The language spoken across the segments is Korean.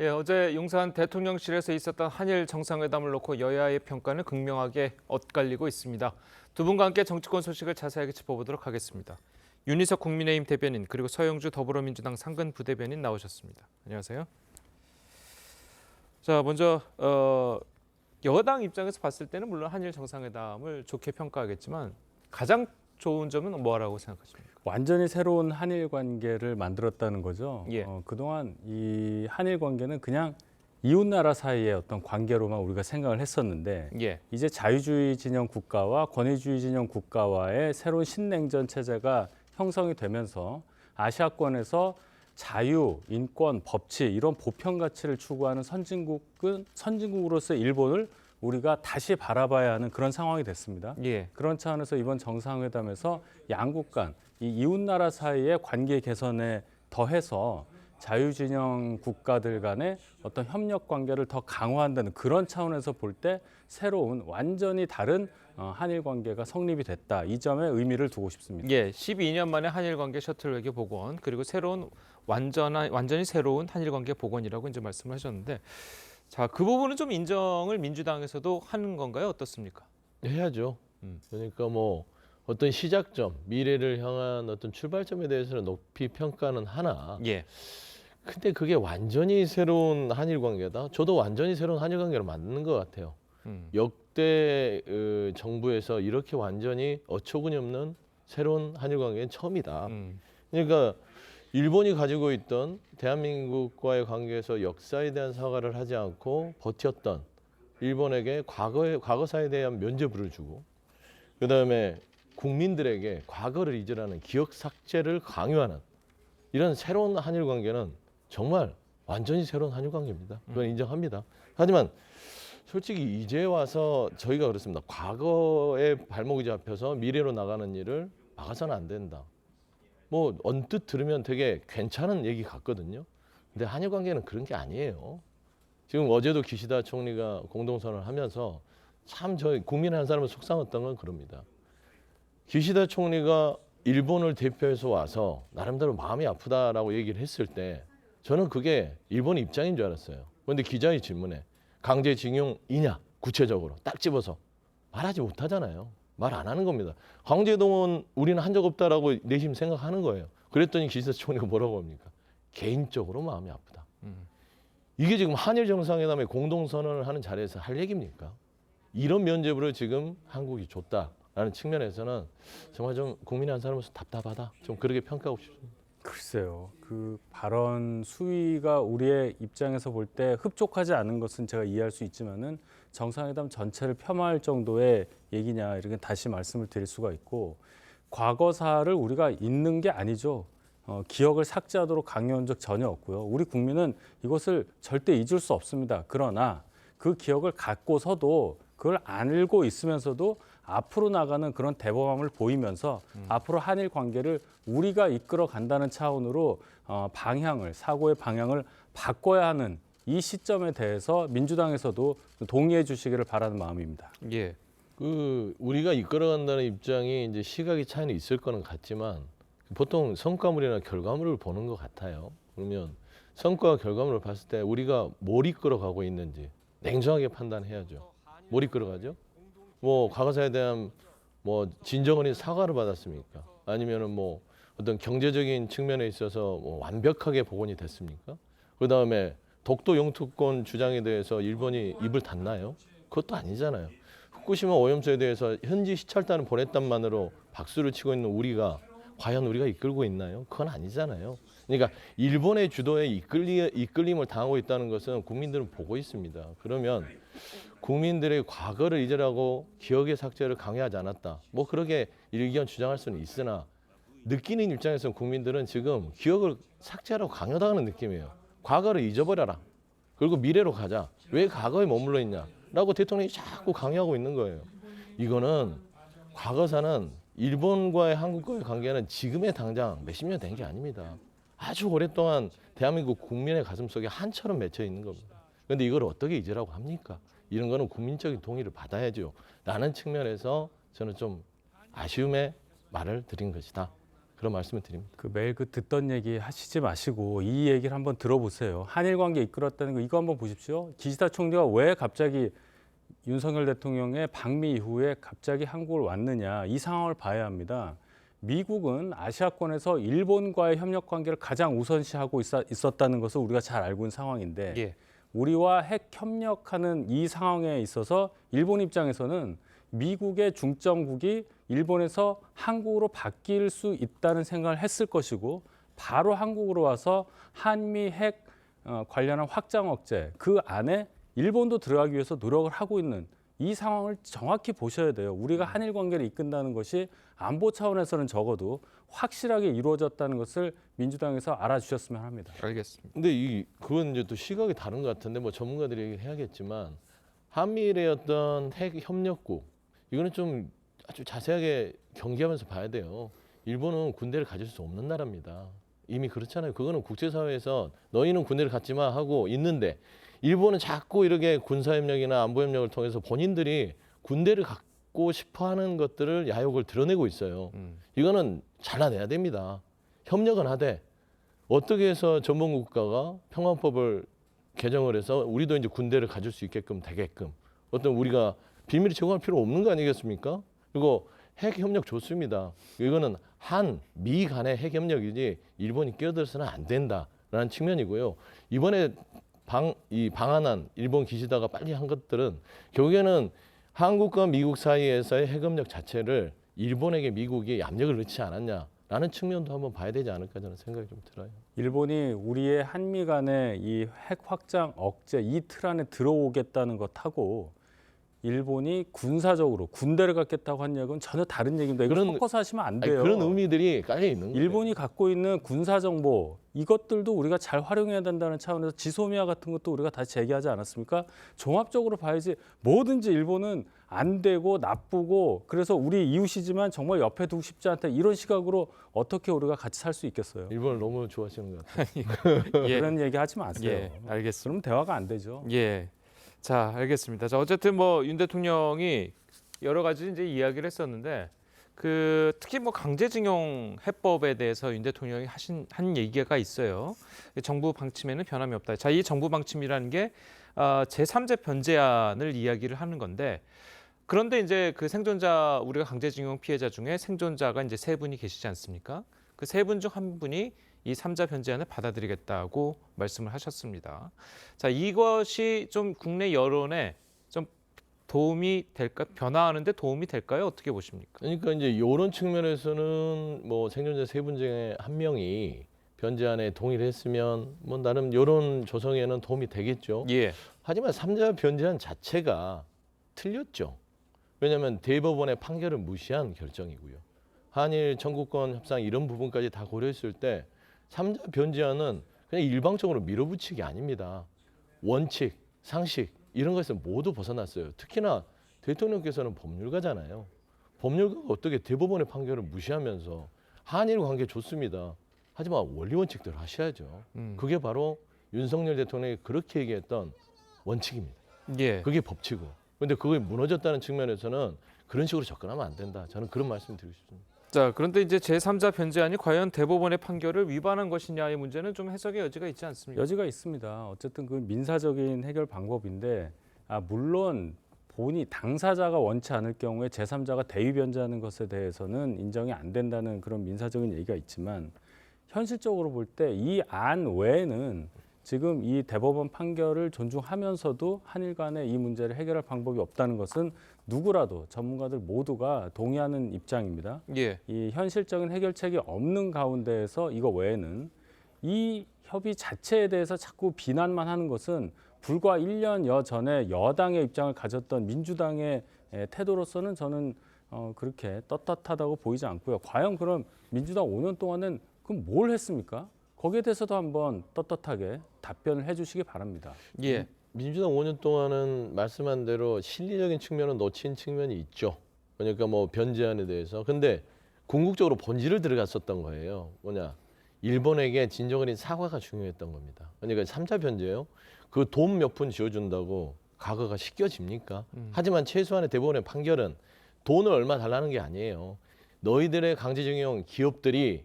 예, 어제 용산 대통령실에서 있었던 한일 정상회담을 놓고 여야의 평가는 극명하게 엇갈리고 있습니다. 두 분과 함께 정치권 소식을 자세하게 짚어보도록 하겠습니다. 윤희석 국민의힘 대변인 그리고 서영주 더불어민주당 상근 부대변인 나오셨습니다. 안녕하세요. 자, 먼저 여당 입장에서 봤을 때는 물론 한일 정상회담을 좋게 평가하겠지만 가장 좋은 점은 뭐라고 생각하십니까? 완전히 새로운 한일 관계를 만들었다는 거죠. 예. 그동안 이 한일 관계는 그냥 이웃 나라 사이의 어떤 관계로만 우리가 생각을 했었는데 예. 이제 자유주의 진영 국가와 권위주의 진영 국가와의 새로운 신냉전 체제가 형성이 되면서 아시아권에서 자유, 인권, 법치 이런 보편 가치를 추구하는 선진국으로서 일본을 우리가 다시 바라봐야 하는 그런 상황이 됐습니다. 예. 그런 차원에서 이번 정상회담에서 양국 간 이 이웃 나라 사이의 관계 개선에 더해서 자유진영 국가들 간의 어떤 협력 관계를 더 강화한다는 그런 차원에서 볼 때 새로운 완전히 다른 한일 관계가 성립이 됐다. 이 점에 의미를 두고 싶습니다. 예, 12년 만에 한일 관계 셔틀 외교 복원 그리고 완전히 새로운 한일 관계 복원이라고 이제 말씀을 하셨는데, 자, 그 부분은 좀 인정을 민주당에서도 하는 건가요? 어떻습니까? 해야죠. 그러니까 뭐 어떤 시작점, 미래를 향한 어떤 출발점에 대해서는 높이 평가는 하나. 예, 근데 그게 완전히 새로운 한일 관계다. 저도 완전히 새로운 한일 관계를 만드는 것 같아요. 역대 정부에서 이렇게 완전히 어처구니 없는 새로운 한일 관계는 처음이다. 그러니까 일본이 가지고 있던 대한민국과의 관계에서 역사에 대한 사과를 하지 않고 버텼던 일본에게 과거사에 대한 면죄부를 주고, 그다음에 국민들에게 과거를 잊으라는 기억 삭제를 강요하는 이런 새로운 한일 관계는 정말 완전히 새로운 한일 관계입니다. 그건 인정합니다. 하지만 솔직히 이제 와서 저희가 그렇습니다. 과거에 발목이 잡혀서 미래로 나가는 일을 막아서는 안 된다. 뭐 언뜻 들으면 되게 괜찮은 얘기 같거든요. 근데 한일 관계는 그런 게 아니에요. 지금 어제도 기시다 총리가 공동선언을 하면서 참 저희 국민 한 사람은 속상했던 건 그럽니다. 기시다 총리가 일본을 대표해서 와서 나름대로 마음이 아프다라고 얘기를 했을 때 저는 그게 일본 입장인 줄 알았어요. 그런데 기자의 질문에 강제징용이냐 구체적으로 딱 집어서 말하지 못하잖아요. 말 안 하는 겁니다. 강제동원 우리는 한 적 없다라고 내심 생각하는 거예요. 그랬더니 기시다 총리가 뭐라고 합니까? 개인적으로 마음이 아프다. 이게 지금 한일 정상회담의 공동선언을 하는 자리에서 할 얘기입니까? 이런 면죄부를 지금 한국이 줬다라는 측면에서는 정말 좀 국민 한 사람으로서 답답하다. 좀 그렇게 평가하고 싶습니다. 글쎄요. 그 발언 수위가 우리의 입장에서 볼 때 흡족하지 않은 것은 제가 이해할 수 있지만은 정상회담 전체를 폄하할 정도의 얘기냐 이렇게 다시 말씀을 드릴 수가 있고, 과거사를 우리가 잊는 게 아니죠. 기억을 삭제하도록 강요한 적 전혀 없고요. 우리 국민은 이것을 절대 잊을 수 없습니다. 그러나 그 기억을 갖고서도 그걸 알고 있으면서도 앞으로 나가는 그런 대범함을 보이면서 앞으로 한일 관계를 우리가 이끌어 간다는 차원으로 사고의 방향을 바꿔야 하는 이 시점에 대해서 민주당에서도 동의해 주시기를 바라는 마음입니다. 예, 그 우리가 이끌어간다는 입장이 이제 시각의 차이는 있을 거는 같지만 보통 성과물이나 결과물을 보는 것 같아요. 그러면 성과와 결과물을 봤을 때 우리가 뭘 이끌어가고 있는지 냉정하게 판단해야죠. 뭘 이끌어가죠? 뭐 과거사에 대한 뭐 진정어린 사과를 받았습니까? 아니면은 뭐 어떤 경제적인 측면에 있어서 뭐 완벽하게 복원이 됐습니까? 그 다음에 독도 영토권 주장에 대해서 일본이 입을 닫나요? 그것도 아니잖아요. 후쿠시마 오염수에 대해서 현지 시찰단을 보냈단만으로 박수를 치고 있는 우리가 과연 우리가 이끌고 있나요? 그건 아니잖아요. 그러니까 일본의 주도에 이끌림을 당하고 있다는 것은 국민들은 보고 있습니다. 그러면 국민들의 과거를 잊으라고 기억의 삭제를 강요하지 않았다. 뭐 그렇게 일견 주장할 수는 있으나 느끼는 입장에서는 국민들은 지금 기억을 삭제하라고 강요당하는 느낌이에요. 과거를 잊어버려라. 그리고 미래로 가자. 왜 과거에 머물러 있냐? 라고 대통령이 자꾸 강요하고 있는 거예요. 이거는 과거사는 일본과의 한국과의 관계는 지금의 당장 몇십 년 된 게 아닙니다. 아주 오랫동안 대한민국 국민의 가슴속에 한처럼 맺혀 있는 겁니다. 그런데 이걸 어떻게 잊으라고 합니까? 이런 거는 국민적인 동의를 받아야죠. 라는 측면에서 저는 좀 아쉬움의 말을 드린 것이다. 그런 말씀을 드립니다. 그 매일 그 듣던 얘기 하시지 마시고 이 얘기를 한번 들어보세요. 한일 관계 이끌었다는 거 이거 한번 보십시오. 기시다 총리가 왜 갑자기 윤석열 대통령의 방미 이후에 갑자기 한국을 왔느냐 이 상황을 봐야 합니다. 미국은 아시아권에서 일본과의 협력 관계를 가장 우선시하고 있었다는 것을 우리가 잘 알고 있는 상황인데 예. 우리와 핵 협력하는 이 상황에 있어서 일본 입장에서는 미국의 중점국이 일본에서 한국으로 바뀔 수 있다는 생각을 했을 것이고 바로 한국으로 와서 한미 핵 관련한 확장 억제 그 안에 일본도 들어가기 위해서 노력을 하고 있는 이 상황을 정확히 보셔야 돼요. 우리가 한일 관계를 이끈다는 것이 안보 차원에서는 적어도 확실하게 이루어졌다는 것을 민주당에서 알아주셨으면 합니다. 알겠습니다. 근데 그건 이제 또 시각이 다른 것 같은데 뭐 전문가들이 얘기해야겠지만 한미일의 어떤 핵 협력국 이거는 좀 아주 자세하게 경계하면서 봐야 돼요. 일본은 군대를 가질 수 없는 나라입니다. 이미 그렇잖아요. 그거는 국제사회에서 너희는 군대를 갖지 마 하고 있는데 일본은 자꾸 이렇게 군사협력이나 안보협력을 통해서 본인들이 군대를 갖고 싶어하는 것들을 야욕을 드러내고 있어요. 이거는 잘라내야 됩니다. 협력은 하되 어떻게 해서 전범국가가 평화법을 개정을 해서 우리도 이제 군대를 가질 수 있게끔 되게끔 어떤 우리가 비밀을 제공할 필요 없는 거 아니겠습니까? 그리고 핵 협력 좋습니다. 이거는 한미 간의 핵 협력이지 일본이 끼어들어서는 안 된다라는 측면이고요. 이번에 방한한 일본 기시다가 빨리 한 것들은 결국에는 한국과 미국 사이에서의 핵 협력 자체를 일본에게 미국이 압력을 넣지 않았냐라는 측면도 한번 봐야 되지 않을까 저는 생각이 좀 들어요. 일본이 우리의 한미 간의 이 핵 확장 억제 이 틀 안에 들어오겠다는 것하고 일본이 군사적으로 군대를 갖겠다고 한 얘기는 전혀 다른 얘기입니다. 이거 섞어서 하시면 안 돼요. 그런 의미들이 깔려 있는 거예요. 일본이 갖고 있는 군사 정보 이것들도 우리가 잘 활용해야 된다는 차원에서 지소미아 같은 것도 우리가 다시 제기하지 않았습니까? 종합적으로 봐야지 뭐든지 일본은 안 되고 나쁘고 그래서 우리 이웃이지만 정말 옆에 두고 싶지 않다 이런 시각으로 어떻게 우리가 같이 살 수 있겠어요? 일본을 너무 좋아하시는 것 같아요. 예. 그런 얘기 하지 마세요. 예, 알겠습니다. 그럼 대화가 안 되죠. 예. 자, 알겠습니다. 자, 어쨌든 뭐 윤 대통령이 여러 가지 이제 이야기를 했었는데 특히 뭐 강제징용 해법에 대해서 윤 대통령이 한 얘기가 있어요. 정부 방침에는 변함이 없다. 자, 이 정부 방침이라는 게 제3자 변제안을 이야기를 하는 건데 그런데 이제 그 생존자 우리가 강제징용 피해자 중에 생존자가 이제 3분이 계시지 않습니까? 그 3분 중 한 분이 이 3자 변제안을 받아들이겠다고 말씀을 하셨습니다. 자, 이것이 좀 국내 여론에 좀 도움이 될까? 변화하는데 도움이 될까요? 어떻게 보십니까? 그러니까 이제 이런 측면에서는 뭐 생존자 3분 중에 한 명이 변제안에 동의를 했으면 뭐 나름 여론 조성에는 도움이 되겠죠. 예. 하지만 3자 변제안 자체가 틀렸죠. 왜냐하면 대법원의 판결을 무시한 결정이고요. 한일 청구권 협상 이런 부분까지 다 고려했을 때 3자 변제안은 그냥 일방적으로 밀어붙이기 아닙니다. 원칙, 상식 이런 것에서 모두 벗어났어요. 특히나 대통령께서는 법률가잖아요. 법률가가 어떻게 대법원의 판결을 무시하면서 한일 관계 좋습니다. 하지만 원리 원칙대로 하셔야죠. 그게 바로 윤석열 대통령이 그렇게 얘기했던 원칙입니다. 예. 그게 법치고. 그런데 그게 무너졌다는 측면에서는 그런 식으로 접근하면 안 된다. 저는 그런 말씀 드리고 싶습니다. 자, 그런데 이제 제3자 변제안이 과연 대법원의 판결을 위반한 것이냐의 문제는 좀 해석의 여지가 있지 않습니까? 여지가 있습니다. 어쨌든 그 민사적인 해결 방법인데 물론 본이 당사자가 원치 않을 경우에 제3자가 대위 변제하는 것에 대해서는 인정이 안 된다는 그런 민사적인 얘기가 있지만 현실적으로 볼 때 이 안 외에는 지금 이 대법원 판결을 존중하면서도 한일 간의 이 문제를 해결할 방법이 없다는 것은 누구라도 전문가들 모두가 동의하는 입장입니다. 예. 이 현실적인 해결책이 없는 가운데에서 이거 외에는 이 협의 자체에 대해서 자꾸 비난만 하는 것은 불과 1년여 전에 여당의 입장을 가졌던 민주당의 태도로서는 저는 그렇게 떳떳하다고 보이지 않고요. 과연 그럼 민주당 5년 동안은 그럼 뭘 했습니까? 거기에 대해서도 한번 떳떳하게 답변을 해주시기 바랍니다. 예. 민주당 5년 동안은 말씀한 대로 실리적인 측면은 놓친 측면이 있죠. 그러니까 뭐 변제안에 대해서. 근데 궁극적으로 본질을 들어갔었던 거예요. 뭐냐. 일본에게 진정어린 사과가 중요했던 겁니다. 그러니까 3자 변제요. 그 돈 몇 푼 지어준다고 과거가 씻겨집니까? 하지만 최소한의 대법원의 판결은 돈을 얼마 달라는 게 아니에요. 너희들의 강제징용 기업들이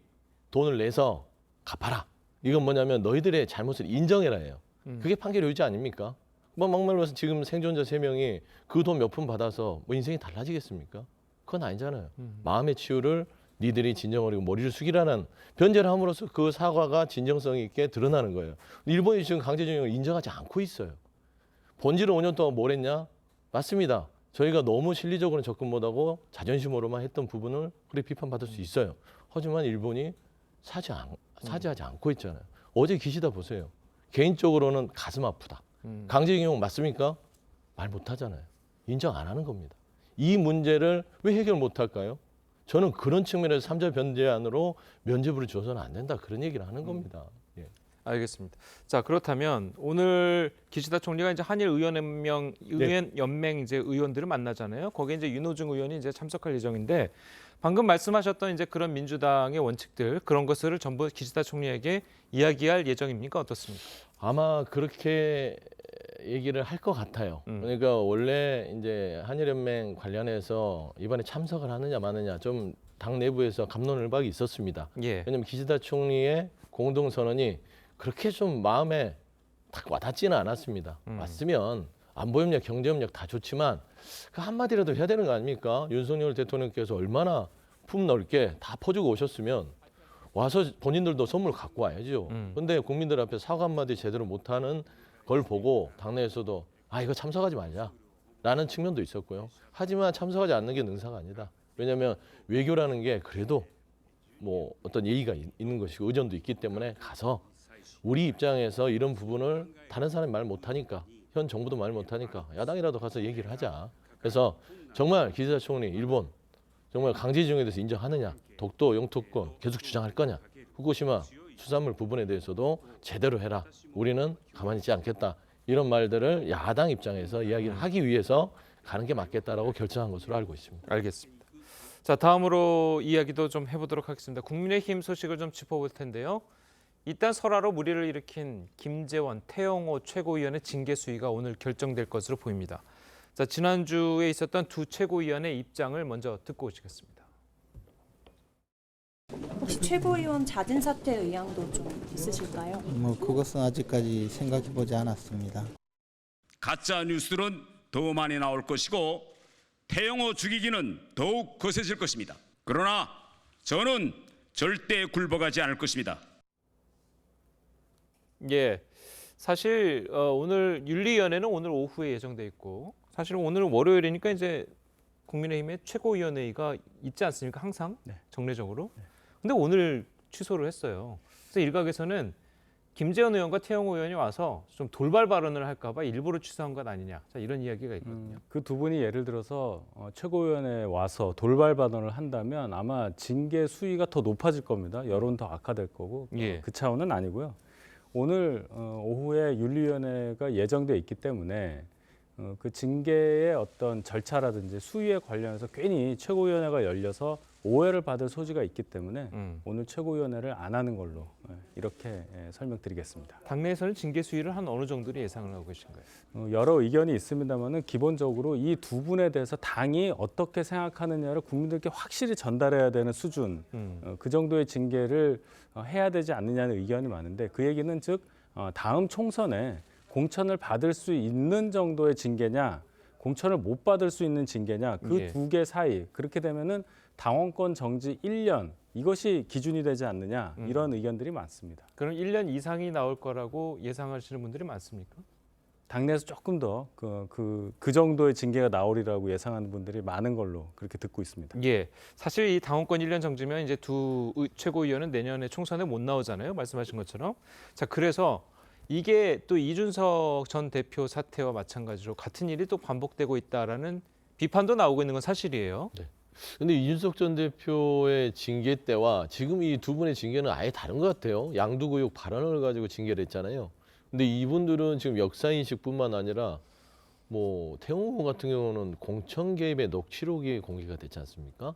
돈을 내서 갚아라. 이건 뭐냐면 너희들의 잘못을 인정해라예요. 그게 판결 의지 아닙니까? 뭐 막말로 지금 생존자 3명이 그 돈 몇 푼 받아서 뭐 인생이 달라지겠습니까? 그건 아니잖아요. 마음의 치유를 니들이 진정하고 머리를 숙이라는 변제를 함으로써 그 사과가 진정성 있게 드러나는 거예요. 일본이 지금 강제징용을 인정하지 않고 있어요. 본질은 5년 동안 뭘 했냐? 맞습니다. 저희가 너무 실리적으로 접근 못하고 자존심으로만 했던 부분을 그래 비판받을 수 있어요. 하지만 일본이 사죄하지 않고 있잖아요. 어제 기시다 보세요. 개인적으로는 가슴 아프다. 강제징용 맞습니까? 말 못하잖아요. 인정 안 하는 겁니다. 이 문제를 왜 해결 못할까요? 저는 그런 측면에서 3자 변제안으로 면죄부를 줘서는 안 된다. 그런 얘기를 하는 겁니다. 예. 알겠습니다. 자, 그렇다면 오늘 기시다 총리가 이제 한일 의원연맹 이제 의원들을 만나잖아요. 거기에 이제 윤호중 의원이 이제 참석할 예정인데 방금 말씀하셨던 이제 그런 민주당의 원칙들 그런 것을 전부 기시다 총리에게 이야기할 예정입니까? 어떻습니까? 아마 그렇게 얘기를 할 것 같아요. 그러니까 원래 이제 한일연맹 관련해서 이번에 참석을 하느냐 마느냐 좀 당 내부에서 갑론을박이 있었습니다. 예. 왜냐하면 기시다 총리의 공동 선언이 그렇게 좀 마음에 딱 와닿지는 않았습니다. 왔으면 안보협력, 경제협력 다 좋지만 그 한마디라도 해야 되는 거 아닙니까? 윤석열 대통령께서 얼마나 품 넓게 다 퍼주고 오셨으면 와서 본인들도 선물 갖고 와야죠. 근데 국민들 앞에 사과 한마디 제대로 못하는 걸 보고 당내에서도 이거 참석하지 말자라는 측면도 있었고요. 하지만 참석하지 않는 게 능사가 아니다. 왜냐하면 외교라는 게 그래도 뭐 어떤 예의가 있는 것이고 의전도 있기 때문에 가서 우리 입장에서 이런 부분을 다른 사람이 말 못하니까 현 정부도 말 못하니까 야당이라도 가서 얘기를 하자. 그래서 정말 기시다 총리 일본 정말 강제징용에 대해서 인정하느냐, 독도 영토권 계속 주장할 거냐, 후쿠시마 수산물 부분에 대해서도 제대로 해라. 우리는 가만히 있지 않겠다. 이런 말들을 야당 입장에서 이야기를 하기 위해서 가는 게 맞겠다라고 결정한 것으로 알고 있습니다. 알겠습니다. 자, 다음으로 이야기도 좀 해보도록 하겠습니다. 국민의힘 소식을 좀 짚어볼 텐데요. 일단 설화로 물의를 일으킨 김재원, 태영호 최고위원의 징계 수위가 오늘 결정될 것으로 보입니다. 자, 지난주에 있었던 두 최고위원의 입장을 먼저 듣고 오시겠습니다. 혹시 최고위원 자진 사퇴 의향도 좀 있으실까요? 그것은 아직까지 생각해보지 않았습니다. 가짜 뉴스는 더 많이 나올 것이고 태영호 죽이기는 더욱 거세질 것입니다. 그러나 저는 절대 굴복하지 않을 것입니다. 예, 사실 오늘 윤리위원회는 오늘 오후에 예정돼 있고 사실 오늘 월요일이니까 이제 국민의힘의 최고위원회의가 있지 않습니까? 항상 정례적으로. 근데 오늘 취소를 했어요. 그래서 일각에서는 김재원 의원과 태영호 의원이 와서 좀 돌발 발언을 할까 봐 일부러 취소한 것 아니냐. 자, 이런 이야기가 있거든요. 그 두 분이 예를 들어서 최고위원회에 와서 돌발 발언을 한다면 아마 징계 수위가 더 높아질 겁니다. 여론 더 악화될 거고 예. 그 차원은 아니고요. 오늘 오후에 윤리위원회가 예정돼 있기 때문에 그 징계의 어떤 절차라든지 수위에 관련해서 괜히 최고위원회가 열려서 오해를 받을 소지가 있기 때문에 오늘 최고위원회를 안 하는 걸로 이렇게 설명드리겠습니다. 당내에서는 징계 수위를 한 어느 정도로 예상을 하고 계신가요? 여러 의견이 있습니다만은 기본적으로 이 두 분에 대해서 당이 어떻게 생각하느냐를 국민들께 확실히 전달해야 되는 수준, 그 정도의 징계를 해야 되지 않느냐는 의견이 많은데 그 얘기는 즉 다음 총선에 공천을 받을 수 있는 정도의 징계냐, 공천을 못 받을 수 있는 징계냐, 그 두 개 사이 그렇게 되면은 당원권 정지 1년 이것이 기준이 되지 않느냐 이런 의견들이 많습니다. 그럼 1년 이상이 나올 거라고 예상하시는 분들이 많습니까? 당내에서 조금 더 그 정도의 징계가 나오리라고 예상하는 분들이 많은 걸로 그렇게 듣고 있습니다. 예, 사실 이 당원권 1년 정지면 이제 두 최고위원은 내년에 총선에 못 나오잖아요. 말씀하신 것처럼. 자, 그래서 이게 또 이준석 전 대표 사태와 마찬가지로 같은 일이 또 반복되고 있다라는 비판도 나오고 있는 건 사실이에요. 네. 근데 이준석 전 대표의 징계 때와 지금 이 두 분의 징계는 아예 다른 것 같아요. 양두구육 발언을 가지고 징계를 했잖아요. 근데 이분들은 지금 역사인식뿐만 아니라 뭐 태영호 같은 경우는 공천 개입의 녹취록이 공개가 됐지 않습니까?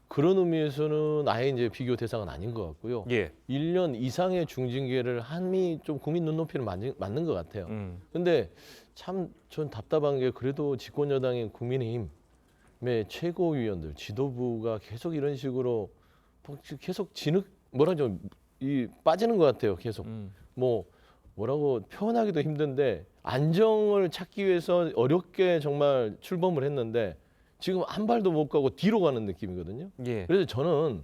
그런 의미에서는 아예 이제 비교 대상은 아닌 것 같고요. 예. 1년 이상의 중징계를 함이 좀 국민 눈높이를 맞는 것 같아요. 근데 참 전 답답한 게 그래도 집권 여당인 국민의힘 최고위원들, 지도부가 계속 이런 식으로 계속 뭐라죠? 이 빠지는 것 같아요. 계속 뭐라고 표현하기도 힘든데 안정을 찾기 위해서 어렵게 정말 출범을 했는데 지금 한 발도 못 가고 뒤로 가는 느낌이거든요. 예. 그래서 저는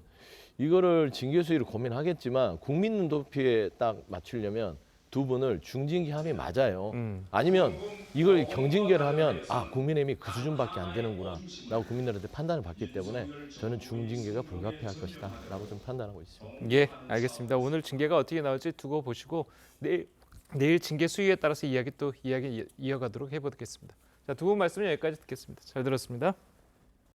이거를 징계 수위를 고민하겠지만 국민 눈높이에 딱 맞추려면 두 분을 중징계 함이 맞아요. 아니면 이걸 경징계를 하면 아 국민의힘이 그 수준밖에 안 되는구나 라고 국민들한테 판단을 받기 때문에 저는 중징계가 불가피할 것이다 라고 좀 판단하고 있습니다. 예, 알겠습니다. 오늘 징계가 어떻게 나올지 두고 보시고 내일 징계 수위에 따라서 이야기 이어가도록 해보겠습니다. 자, 두 분 말씀 여기까지 듣겠습니다. 잘 들었습니다.